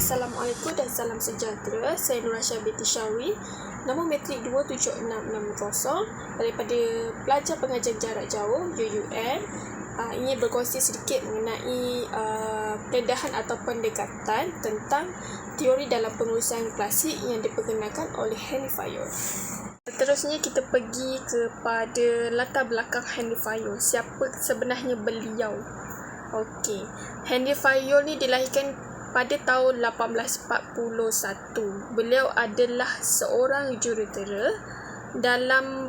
Assalamualaikum dan salam sejahtera. Saya Nurasha binti Syawi, nombor matrik 27660 daripada pelajar pengajian jarak jauh UUM. Ingin berkongsi sedikit mengenai pendedahan atau pendekatan tentang teori dalam pengurusan klasik yang diperkenalkan oleh Henry Fayol. Seterusnya kita pergi kepada latar belakang Henry Fayol. Siapa sebenarnya beliau? Okey, Henry Fayol ni dilahirkan pada tahun 1841. Beliau adalah seorang jurutera dalam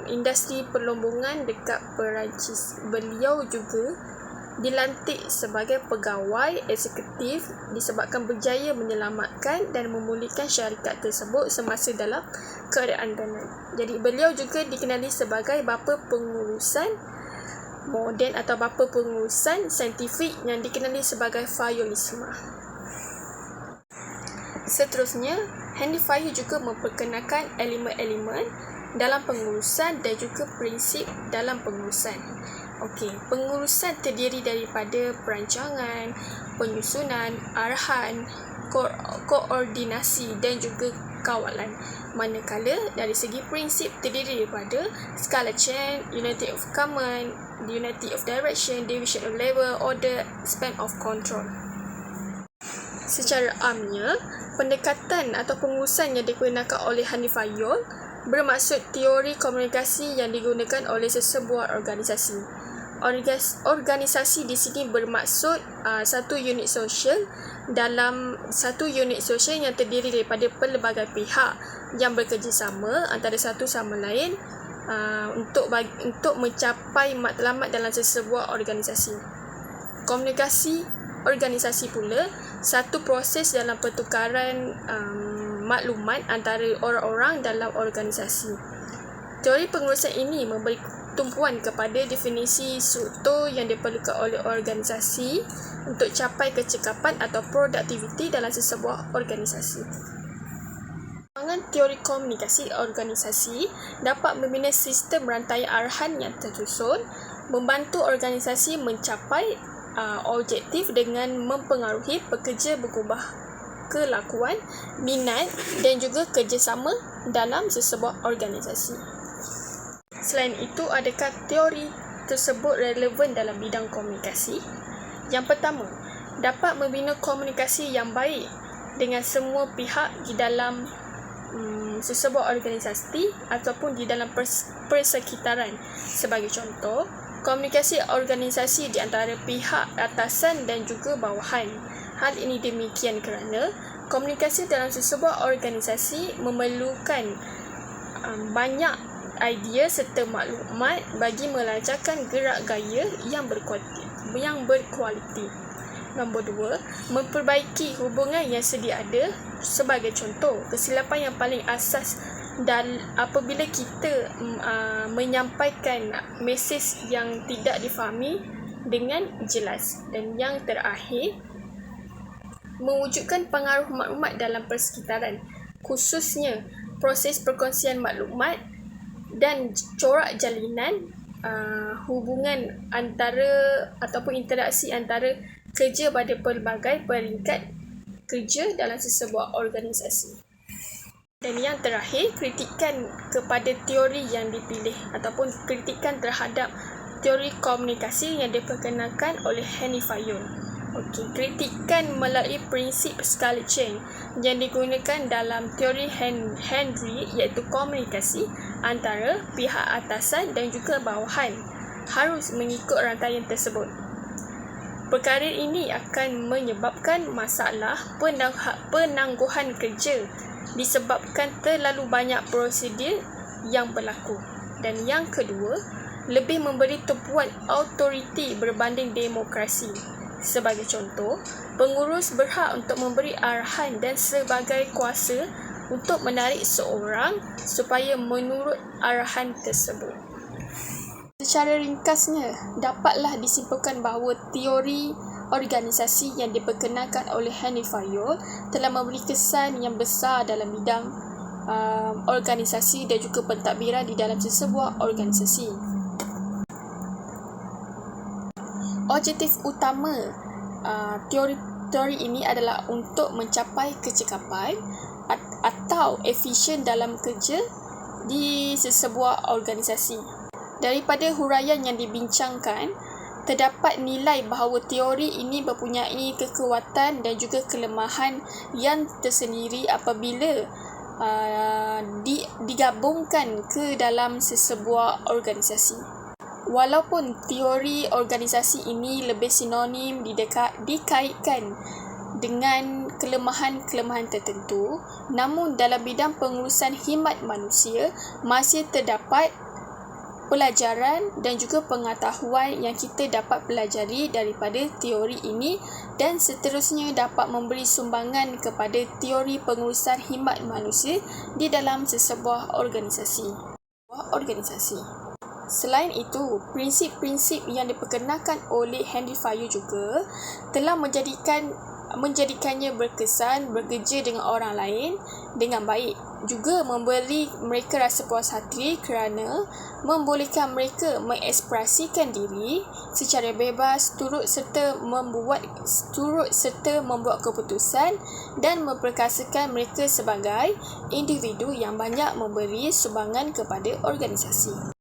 industri perlombongan dekat Perancis. Beliau juga dilantik sebagai pegawai eksekutif disebabkan berjaya menyelamatkan dan memulihkan syarikat tersebut semasa dalam keadaan darurat. Jadi beliau juga dikenali sebagai bapa pengurusan moden atau bapa pengurusan saintifik yang dikenali sebagai Fayolisme. Seterusnya, Henry Fayol juga memperkenalkan elemen-elemen dalam pengurusan dan juga prinsip dalam pengurusan. Okey, pengurusan terdiri daripada perancangan, penyusunan, arahan, koordinasi dan juga kawalan. Manakala dari segi prinsip terdiri daripada skala chain, unity of command, unity of direction, division of labor, order, span of control. Secara amnya, pendekatan atau pengurusan yang digunakan oleh Henry Fayol bermaksud teori komunikasi yang digunakan oleh sesebuah organisasi. Organisasi di sini bermaksud satu unit sosial dalam satu unit sosial yang terdiri daripada pelbagai pihak yang bekerjasama antara satu sama lain untuk mencapai matlamat dalam sesebuah organisasi. Komunikasi organisasi pula satu proses dalam pertukaran maklumat antara orang-orang dalam organisasi. Teori pengurusan ini memberi tumpuan kepada definisi struktur yang diperlukan oleh organisasi untuk capai kecekapan atau produktiviti dalam sesebuah organisasi. Pengembangan teori komunikasi organisasi dapat membina sistem rantai arahan yang tersusun, membantu organisasi mencapai objektif dengan mempengaruhi pekerja berubah kelakuan, minat dan juga kerjasama dalam sesebuah organisasi. Selain itu, adakah teori tersebut relevan dalam bidang komunikasi? Yang pertama, dapat membina komunikasi yang baik dengan semua pihak di dalam sesebuah organisasi ataupun di dalam persekitaran. Sebagai contoh, komunikasi organisasi di antara pihak atasan dan juga bawahan. Hal ini demikian kerana komunikasi dalam sesebuah organisasi memerlukan banyak idea serta maklumat bagi melancarkan gerak gaya yang berkualiti. Nombor 2, memperbaiki hubungan yang sedia ada. Sebagai contoh, kesilapan yang paling asas dan apabila kita menyampaikan mesej yang tidak difahami dengan jelas. Dan yang terakhir, mewujudkan pengaruh maklumat dalam persekitaran, khususnya proses perkongsian maklumat dan corak jalinan hubungan antara ataupun interaksi antara kerja pada pelbagai peringkat kerja dalam sesebuah organisasi. Dan yang terakhir, kritikan kepada teori yang dipilih ataupun kritikan terhadap teori komunikasi yang diperkenalkan oleh Henry Fayol. Okey, kritikan melalui prinsip skala chain yang digunakan dalam teori Henry iaitu komunikasi antara pihak atasan dan juga bawahan harus mengikut rantaian tersebut. Perkara ini akan menyebabkan masalah penangguhan kerja disebabkan terlalu banyak prosedur yang berlaku. Dan yang kedua, lebih memberi tumpuan autoriti berbanding demokrasi. Sebagai contoh, pengurus berhak untuk memberi arahan dan sebagai kuasa untuk menarik seorang supaya menurut arahan tersebut. Secara ringkasnya, dapatlah disimpulkan bahawa teori organisasi yang diperkenalkan oleh Henry Fayol telah memberi kesan yang besar dalam bidang organisasi dan juga pentadbiran di dalam sesebuah organisasi. Objektif utama teori teori ini adalah untuk mencapai kecekapan atau efisien dalam kerja di sesebuah organisasi. Daripada huraian yang dibincangkan, terdapat nilai bahawa teori ini mempunyai kekuatan dan juga kelemahan yang tersendiri apabila digabungkan ke dalam sesebuah organisasi. Walaupun teori organisasi ini lebih sinonim dikaitkan dengan kelemahan-kelemahan tertentu, namun dalam bidang pengurusan khidmat manusia masih terdapat pelajaran dan juga pengetahuan yang kita dapat pelajari daripada teori ini dan seterusnya dapat memberi sumbangan kepada teori pengurusan khidmat manusia di dalam sesebuah organisasi. Selain itu, prinsip-prinsip yang diperkenalkan oleh Henry Fayol juga telah menjadikannya berkesan bekerja dengan orang lain dengan baik, juga memberi mereka rasa puas hati kerana membolehkan mereka mengekspresikan diri secara bebas turut serta membuat keputusan dan memperkasakan mereka sebagai individu yang banyak memberi sumbangan kepada organisasi.